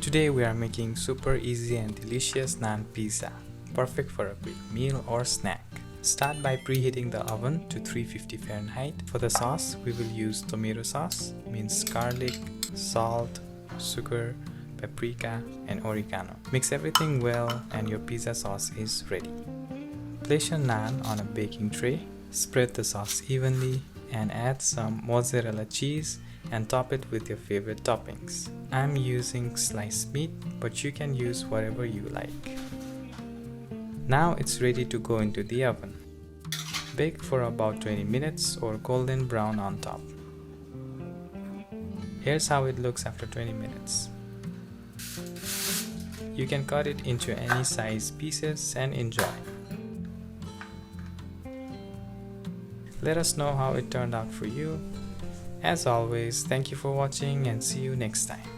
Today we are making super easy and delicious naan pizza, perfect for a quick meal or snack. Start by preheating the oven to 350 Fahrenheit. For the sauce, we will use tomato sauce, minced garlic, salt, sugar, paprika, and oregano. Mix everything well and your pizza sauce is ready. Place your naan on a baking tray, spread the sauce evenly, and add some mozzarella cheese and top it with your favorite toppings. I'm using sliced meat, but you can use whatever you like. Now it's ready to go into the oven. Bake for about 20 minutes or golden brown on top. Here's how it looks after 20 minutes. You can cut it into any size pieces and enjoy. Let us know how it turned out for you. As always, thank you for watching and see you next time.